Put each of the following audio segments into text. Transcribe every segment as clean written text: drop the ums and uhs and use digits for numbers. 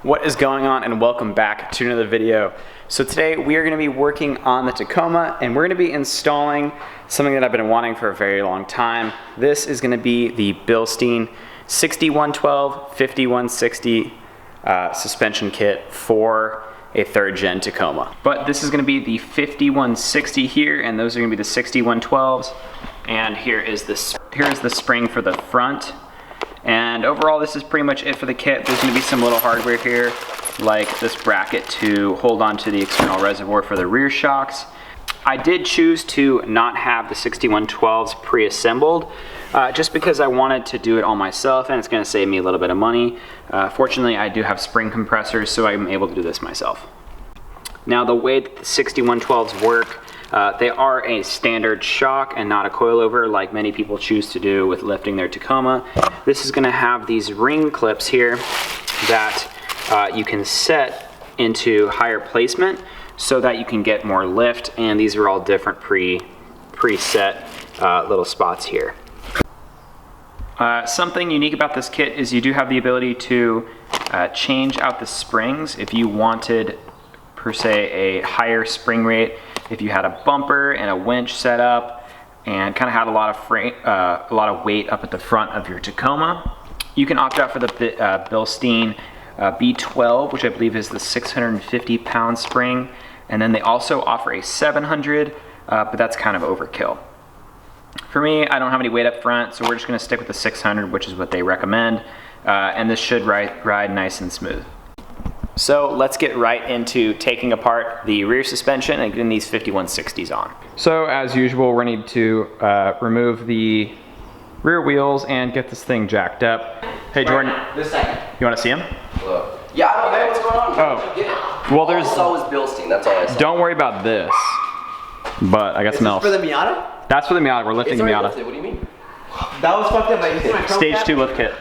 What is going on, and welcome back to another video. So today we are going to be working on the Tacoma, and we're going to be installing something that I've been wanting for a very long time. This is going to be the Bilstein 6112 5160 suspension kit for a 3rd gen Tacoma. But this is going to be the 5160 here, and those are going to be the 6112s. And here is the spring for the front. And overall, this is pretty much it for the kit. There's going to be some little hardware here, like this bracket to hold on to the external reservoir for the rear shocks. I did choose to not have the 6112s pre-assembled, just because I wanted to do it all myself, and it's going to save me a little bit of money. Fortunately, I do have spring compressors, so I'm able to do this myself. Now, the way that the 6112s work, they are a standard shock and not a coilover like many people choose to do with lifting their Tacoma. This is going to have these ring clips here that you can set into higher placement so that you can get more lift, and these are all different preset little spots here. Something unique about this kit is you do have the ability to change out the springs if you wanted, per se, a higher spring rate. If you had a bumper and a winch set up and kind of had a lot of weight up at the front of your Tacoma, you can opt out for the Bilstein B12, which I believe is the 650 pound spring. And then they also offer a 700, but that's kind of overkill. For me, I don't have any weight up front, so we're just going to stick with the 600, which is what they recommend. And this should ride nice and smooth. So let's get right into taking apart the rear suspension and getting these 5160s on. So as usual, we're going to need to remove the rear wheels and get this thing jacked up. Hey Jordan, this second. You want to see him? Hello. Yeah, I don't know what's going on. Oh, well, there's. All I saw was Bilstein. That's all I saw. Don't worry about this. But I got some else. Is this for the Miata? That's for the Miata. We're lifting the Miata. Lifted. What do you mean? That was fucked up. Like, Stage 2 lift kit.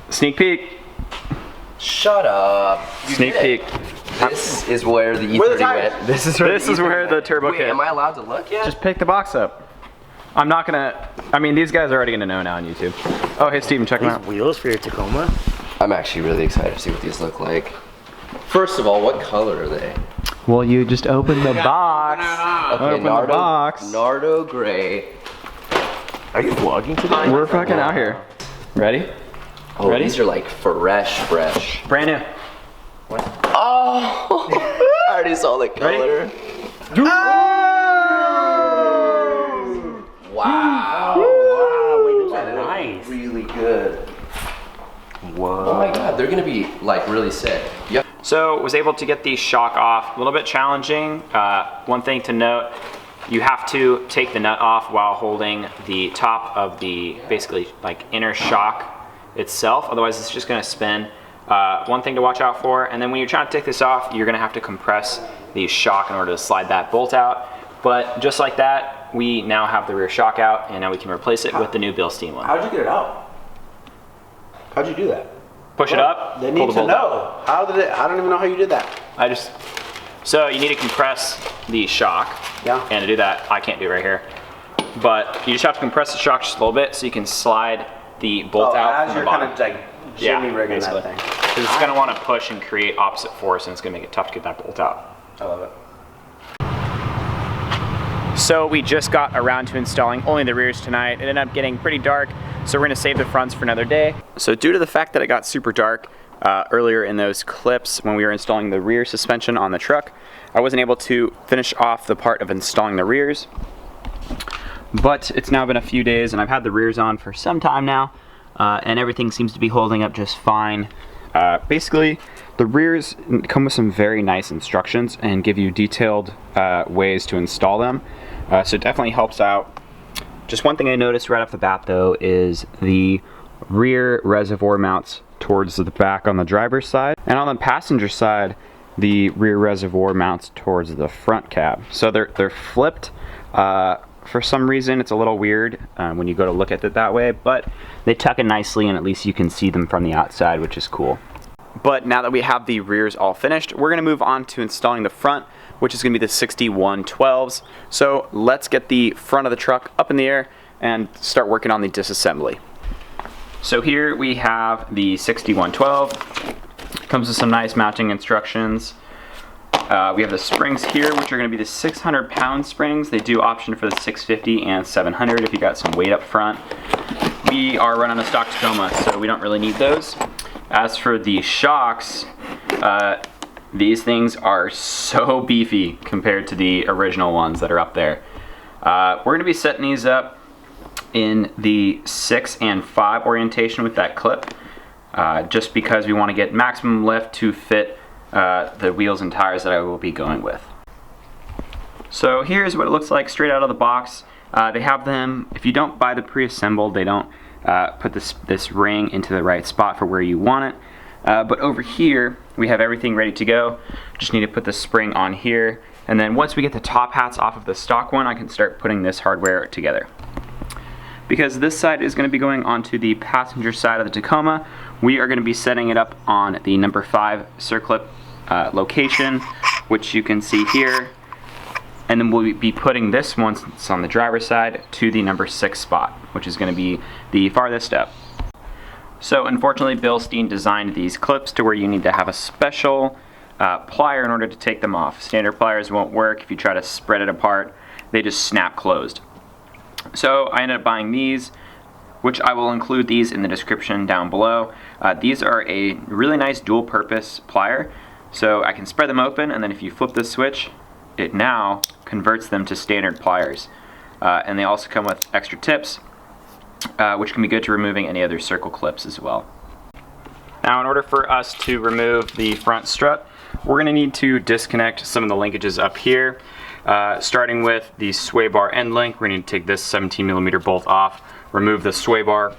Sneak peek. Shut up. Sneak peek. This is where the E30 went. This is where the turbo Wait, kit. am I allowed to look yet? Just pick the box up. I'm not gonna. I mean, these guys are already gonna know now on YouTube. Oh, hey Steven, check them out. Wheels for your Tacoma? I'm actually really excited to see what these look like. First of all, what color are they? Well, you just open the box. Okay, Open the box. Nardo gray. Are you vlogging today? We're fucking out here. Ready? Oh, Ready? these are like fresh. Brand new. What? Oh! I already saw the color. Oh! Wow. Wow, wait, those are nice. Really good. Whoa. Oh my god, they're gonna be like really sick. Yep. So was able to get the shock off. A little bit challenging. One thing to note, you have to take the nut off while holding the top of the basically like inner shock itself. Otherwise it's just gonna spin. One thing to watch out for, and then when you're trying to take this off, you're gonna have to compress the shock in order to slide that bolt out. But just like that, we now have the rear shock out, and now we can replace it with the new Bilstein one. How'd you get it out? How'd you do that? Push it up. They pull need the to bolt out. know. How did it? I don't even know how you did that. So you need to compress the shock. Yeah. And to do that, I can't do it right here. But you just have to compress the shock just a little bit so you can slide the bolt out as from you're the bottom. kind of like jimmy rigging that thing. Because it's going to want to push and create opposite force, and it's going to make it tough to get that bolt out. I love it. So we just got around to installing only the rears tonight. It ended up getting pretty dark, so we're going to save the fronts for another day. So due to the fact that it got super dark earlier in those clips when we were installing the rear suspension on the truck, I wasn't able to finish off the part of installing the rears. But it's now been a few days, and I've had the rears on for some time now, and everything seems to be holding up just fine. Basically, the rears come with some very nice instructions and give you detailed ways to install them. So it definitely helps out. Just one thing I noticed right off the bat though is the rear reservoir mounts towards the back on the driver's side, and on the passenger side the rear reservoir mounts towards the front cab. So they're flipped. For some reason it's a little weird when you go to look at it that way, but they tuck in nicely, and at least you can see them from the outside, which is cool. But now that we have the rears all finished, we're going to move on to installing the front, which is going to be the 6112s. So let's get the front of the truck up in the air and start working on the disassembly. So here we have the 6112. Comes with some nice mounting instructions. We have the springs here, which are going to be the 600-pound springs. They do option for the 650 and 700 if you got some weight up front. We are running a stock Tacoma, so we don't really need those. As for the shocks, these things are so beefy compared to the original ones that are up there. We're going to be setting these up in the 6 and 5 orientation with that clip, just because we want to get maximum lift to fit the wheels and tires that I will be going with. So here's what it looks like straight out of the box. They have them, if you don't buy the pre-assembled, they don't put this ring into the right spot for where you want it. But over here, we have everything ready to go. Just need to put the spring on here. And then once we get the top hats off of the stock one, I can start putting this hardware together. Because this side is going to be going onto the passenger side of the Tacoma, we are going to be setting it up on the number 5 circlip location, which you can see here. And then we'll be putting this one, since it's on the driver's side, to the number 6 spot, which is going to be the farthest up. So unfortunately, Bilstein designed these clips to where you need to have a special plier in order to take them off. Standard pliers won't work. If you try to spread it apart, they just snap closed. So I ended up buying these, which I will include these in the description down below. These are a really nice dual purpose plier. So I can spread them open, and then if you flip the switch, it now converts them to standard pliers. And they also come with extra tips, which can be good to removing any other circle clips as well. Now in order for us to remove the front strut, we're going to need to disconnect some of the linkages up here. Starting with the sway bar end link, we're going to take this 17mm bolt off, remove the sway bar.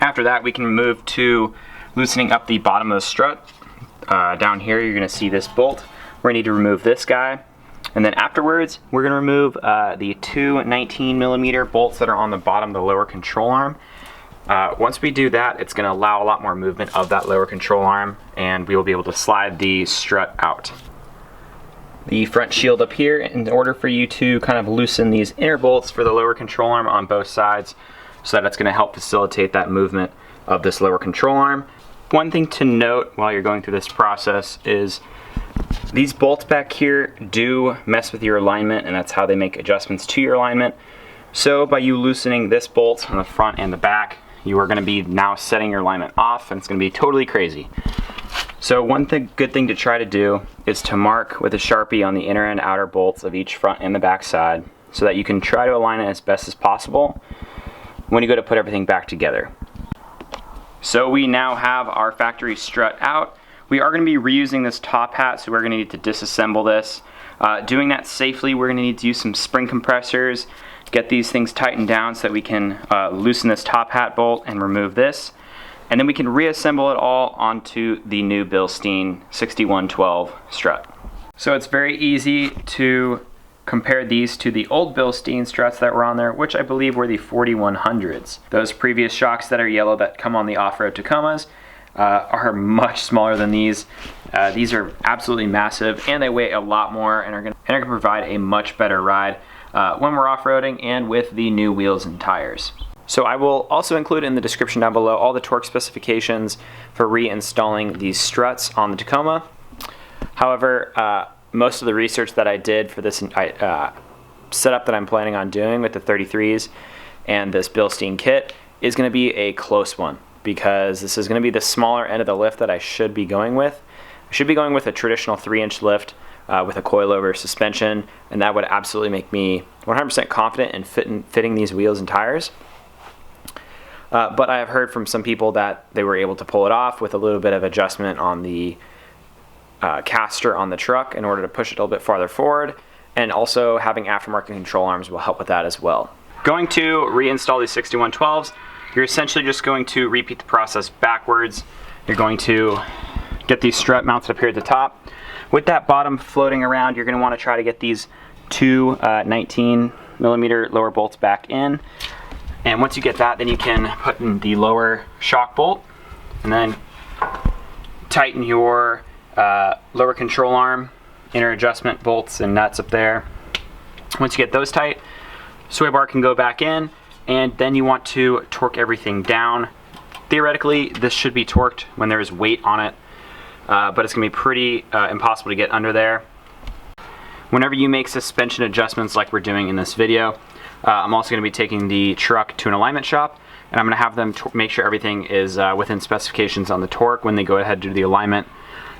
After that, we can move to loosening up the bottom of the strut. Down here, you're going to see this bolt. We're going to need to remove this guy. And then afterwards, we're going to remove the 2 19mm bolts that are on the bottom of the lower control arm. Once we do that, it's going to allow a lot more movement of that lower control arm, and we will be able to slide the strut out. The front shield up here, in order for you to kind of loosen these inner bolts for the lower control arm on both sides, so that it's going to help facilitate that movement of this lower control arm. One thing to note while you're going through this process is these bolts back here do mess with your alignment, and that's how they make adjustments to your alignment. So by you loosening this bolt on the front and the back, you are going to be now setting your alignment off, and it's going to be totally crazy. So one good thing to try to do is to mark with a Sharpie on the inner and outer bolts of each front and the back side, so that you can try to align it as best as possible when you go to put everything back together. So we now have our factory strut out. We are going to be reusing this top hat, so we're going to need to disassemble this. Doing that safely, we're going to need to use some spring compressors, get these things tightened down so that we can loosen this top hat bolt and remove this. And then we can reassemble it all onto the new Bilstein 6112 strut. So it's very easy to compare these to the old Bilstein struts that were on there, which I believe were the 4100s. Those previous shocks that are yellow that come on the off-road Tacomas are much smaller than these. These are absolutely massive, and they weigh a lot more and are going to provide a much better ride when we're off-roading and with the new wheels and tires. So I will also include in the description down below all the torque specifications for reinstalling these struts on the Tacoma. However, most of the research that I did for this setup that I'm planning on doing with the 33s and this Bilstein kit is going to be a close one, because this is going to be the smaller end of the lift that I should be going with. I should be going with a traditional 3-inch lift with a coilover suspension, and that would absolutely make me 100% confident in fitting these wheels and tires. But I have heard from some people that they were able to pull it off with a little bit of adjustment on the caster on the truck in order to push it a little bit farther forward, and also having aftermarket control arms will help with that as well. Going to reinstall these 6112s, you're essentially just going to repeat the process backwards. You're going to get these strut mounted up here at the top. With that bottom floating around, you're going to want to try to get these 2 19mm lower bolts back in. And once you get that, then you can put in the lower shock bolt, and then tighten your lower control arm, inner adjustment bolts and nuts up there. Once you get those tight, sway bar can go back in, and then you want to torque everything down. Theoretically, this should be torqued when there is weight on it. but it's gonna be pretty impossible to get under there. Whenever you make suspension adjustments like we're doing in this video, I'm also gonna be taking the truck to an alignment shop, and I'm gonna have them make sure everything is within specifications on the torque when they go ahead to do the alignment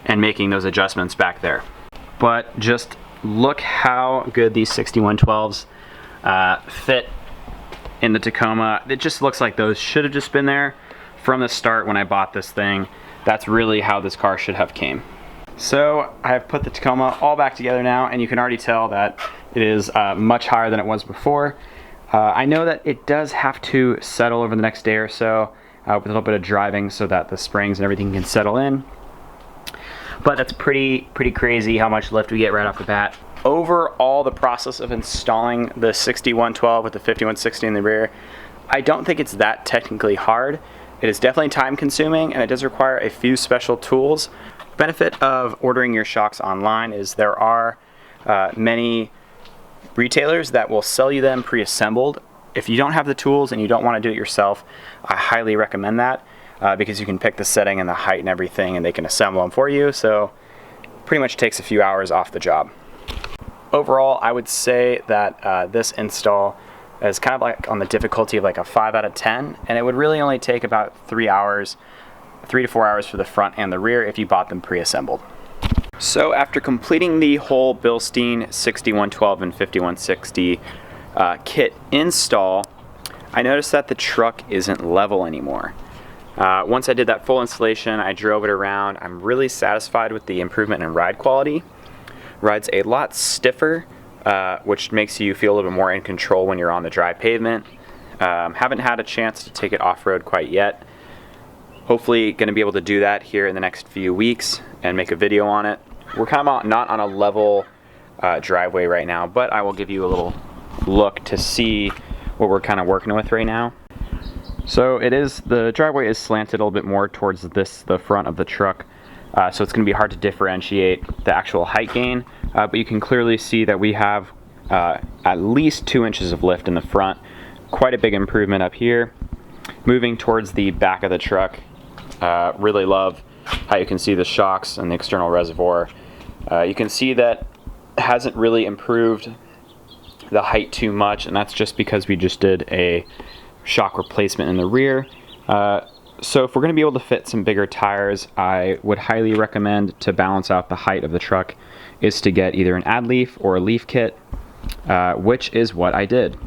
and making those adjustments back there. But just look how good these 6112s fit in the Tacoma. It just looks like those should have just been there from the start when I bought this thing. That's really how this car should have came. So I've put the Tacoma all back together now, and you can already tell that it is much higher than it was before. I know that it does have to settle over the next day or so with a little bit of driving so that the springs and everything can settle in. But that's pretty crazy how much lift we get right off the bat. Overall, the process of installing the 6112 with the 5160 in the rear, I don't think it's that technically hard. It is definitely time consuming, and it does require a few special tools. Benefit of ordering your shocks online is there are many retailers that will sell you them pre-assembled. If you don't have the tools and you don't want to do it yourself, I highly recommend that because you can pick the setting and the height and everything, and they can assemble them for you. So pretty much takes a few hours off the job. Overall, I would say that this install is kind of like on the difficulty of like a 5 out of 10, and it would really only take about 3 to 4 hours for the front and the rear if you bought them pre-assembled. So after completing the whole Bilstein 6112 and 5160 kit install, I noticed that the truck isn't level anymore. Once I did that full installation, I drove it around. I'm really satisfied with the improvement in ride quality. Ride's a lot stiffer, which makes you feel a little bit more in control when you're on the dry pavement. Haven't had a chance to take it off-road quite yet. Hopefully going to be able to do that here in the next few weeks and make a video on it. We're kind of not on a level driveway right now, but I will give you a little look to see what we're kind of working with right now. So the driveway is slanted a little bit more towards the front of the truck. So it's going to be hard to differentiate the actual height gain, but you can clearly see that we have at least 2 inches of lift in the front. Quite a big improvement up here. Moving towards the back of the truck, really love how you can see the shocks and the external reservoir. You can see that it hasn't really improved the height too much, and that's just because we just did a shock replacement in the rear. So if we're going to be able to fit some bigger tires, I would highly recommend, to balance out the height of the truck, is to get either an ad leaf or a leaf kit, which is what I did.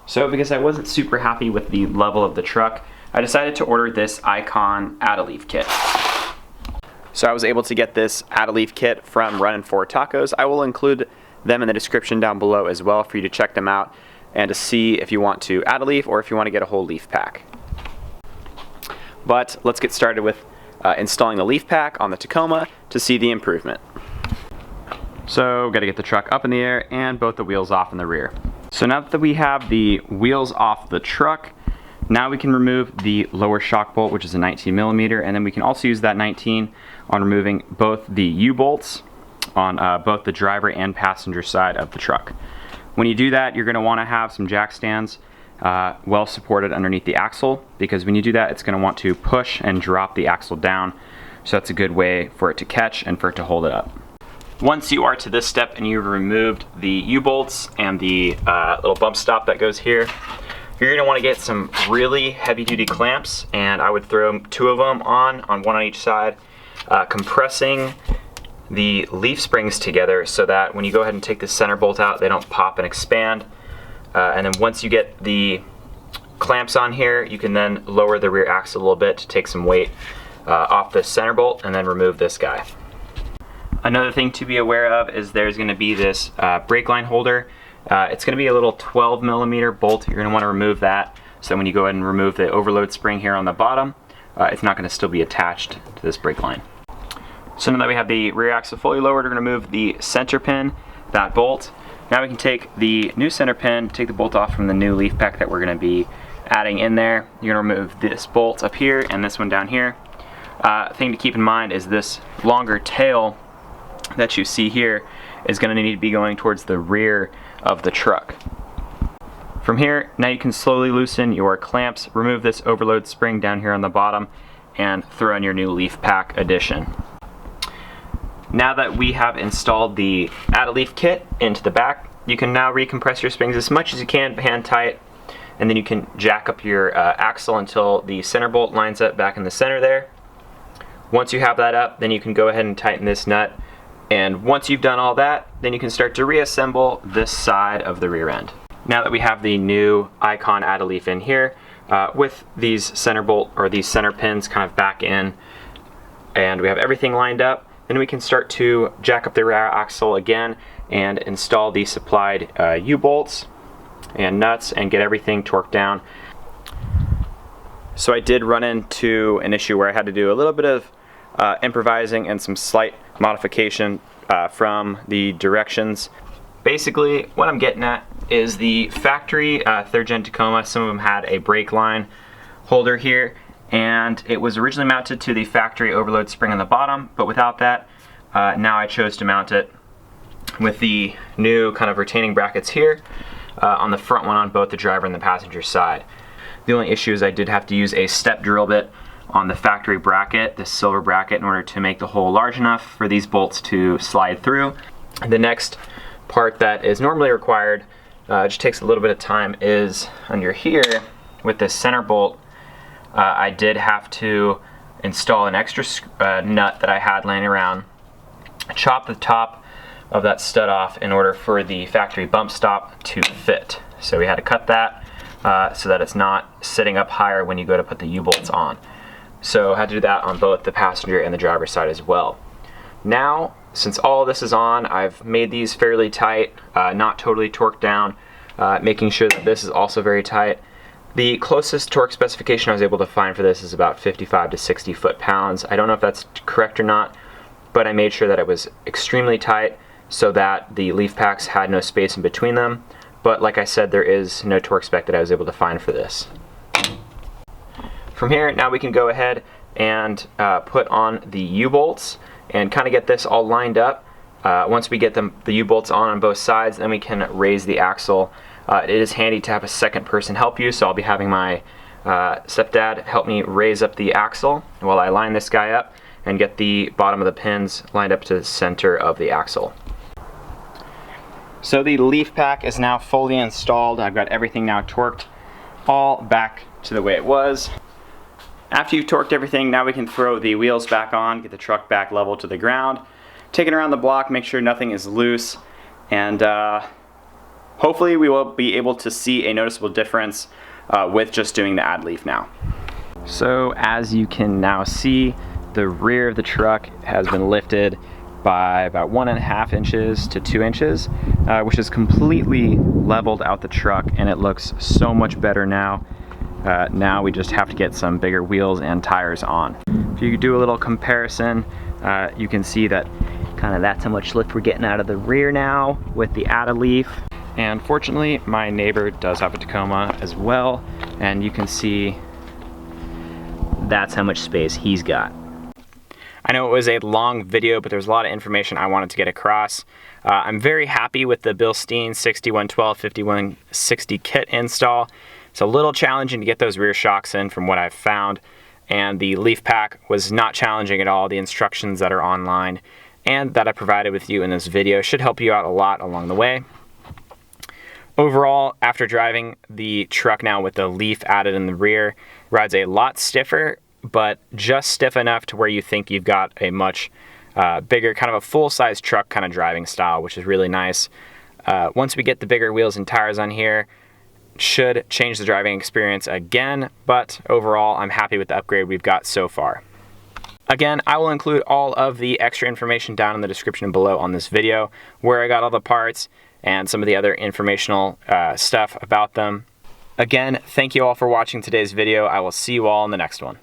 So because I wasn't super happy with the level of the truck, I decided to order this Icon add-a-leaf kit. So I was able to get this add-a-leaf kit from Runnin' for Tacos. I will include them in the description down below as well for you to check them out and to see if you want to add a leaf or if you want to get a whole leaf pack. But let's get started with installing the leaf pack on the Tacoma to see the improvement. So got to get the truck up in the air and both the wheels off in the rear. So now that we have the wheels off the truck, now we can remove the lower shock bolt, which is a 19mm, and then we can also use that 19 on removing both the U-bolts on both the driver and passenger side of the truck. When you do that, you're going to want to have some jack stands well supported underneath the axle, because when you do that, it's going to want to push and drop the axle down. So that's a good way for it to catch and for it to hold it up. Once you are to this step and you've removed the U-bolts and the little bump stop that goes here, you're going to want to get some really heavy-duty clamps, and I would throw 2 of them on one on each side, compressing the leaf springs together so that when you go ahead and take the center bolt out, they don't pop and expand. And then once you get the clamps on here, you can then lower the rear axle a little bit to take some weight off the center bolt and then remove this guy. Another thing to be aware of is there's going to be this brake line holder. It's going to be a little 12mm bolt. You're going to want to remove that, so when you go ahead and remove the overload spring here on the bottom, it's not going to still be attached to this brake line. So now that we have the rear axle fully lowered, we're going to move the center pin, that bolt. Now we can take the new center pin, take the bolt off from the new leaf pack that we're going to be adding in there. You're going to remove this bolt up here and this one down here. Thing to keep in mind is this longer tail that you see here is going to need to be going towards the rear of the truck. From here, now you can slowly loosen your clamps, remove this overload spring down here on the bottom, and throw in your new leaf pack addition. Now that we have installed the add-a-leaf kit into the back, you can now recompress your springs as much as you can, hand tight, and then you can jack up your axle until the center bolt lines up back in the center there. Once you have that up, then you can go ahead and tighten this nut, and once you've done all that, then you can start to reassemble this side of the rear end. Now that we have the new Icon add-a-leaf in here, with these center bolt or these center pins kind of back in, and we have everything lined up, then we can start to jack up the rear axle again and install the supplied U-bolts and nuts and get everything torqued down. So I did run into an issue where I had to do a little bit of improvising and some slight modification from the directions. Basically, what I'm getting at is the factory 3rd gen Tacoma, some of them had a brake line holder here, and it was originally mounted to the factory overload spring on the bottom, but without that, now I chose to mount it with the new kind of retaining brackets here on the front one on both the driver and the passenger side. The only issue is I did have to use a step drill bit on the factory bracket, this silver bracket, in order to make the hole large enough for these bolts to slide through. The next part that is normally required, just takes a little bit of time, is under here with this center bolt. I did have to install an extra nut that I had laying around, chop the top of that stud off in order for the factory bump stop to fit. So we had to cut that so that it's not sitting up higher when you go to put the U-bolts on. So I had to do that on both the passenger and the driver's side as well. Now, since all of this is on, I've made these fairly tight, not totally torqued down, making sure that this is also very tight. The closest torque specification I was able to find for this is about 55 to 60 foot-pounds. I don't know if that's correct or not, but I made sure that it was extremely tight so that the leaf packs had no space in between them. But like I said, there is no torque spec that I was able to find for this. From here, now we can go ahead and put on the U-bolts and kind of get this all lined up. Once we get the U-bolts on both sides, then we can raise the axle. It is handy to have a second person help you, so I'll be having my stepdad help me raise up the axle while I line this guy up and get the bottom of the pins lined up to the center of the axle. So the leaf pack is now fully installed. I've got everything now torqued all back to the way it was. After you've torqued everything, now we can throw the wheels back on, get the truck back level to the ground, take it around the block, make sure nothing is loose, and hopefully we will be able to see a noticeable difference with just doing the add leaf now. So as you can now see, the rear of the truck has been lifted by about 1.5 inches to 2 inches, which has completely leveled out the truck, and it looks so much better now. Now we just have to get some bigger wheels and tires on. If you do a little comparison, you can see that kind of that's how much lift we're getting out of the rear now with the add-a-leaf. And fortunately, my neighbor does have a Tacoma as well, and you can see that's how much space he's got. I know it was a long video, but there's a lot of information I wanted to get across. I'm very happy with the Bilstein 6112 5160 kit install. It's a little challenging to get those rear shocks in from what I've found, and the leaf pack was not challenging at all. The instructions that are online and that I provided with you in this video should help you out a lot along the way. Overall, after driving the truck now with the leaf added in the rear, rides a lot stiffer, but just stiff enough to where you think you've got a much bigger, kind of a full-size truck kind of driving style, which is really nice. Once we get the bigger wheels and tires on here, should change the driving experience again, but overall I'm happy with the upgrade we've got so far. Again, I will include all of the extra information down in the description below on this video, where I got all the parts and some of the other informational stuff about them. Again, thank you all for watching today's video. I will see you all in the next one.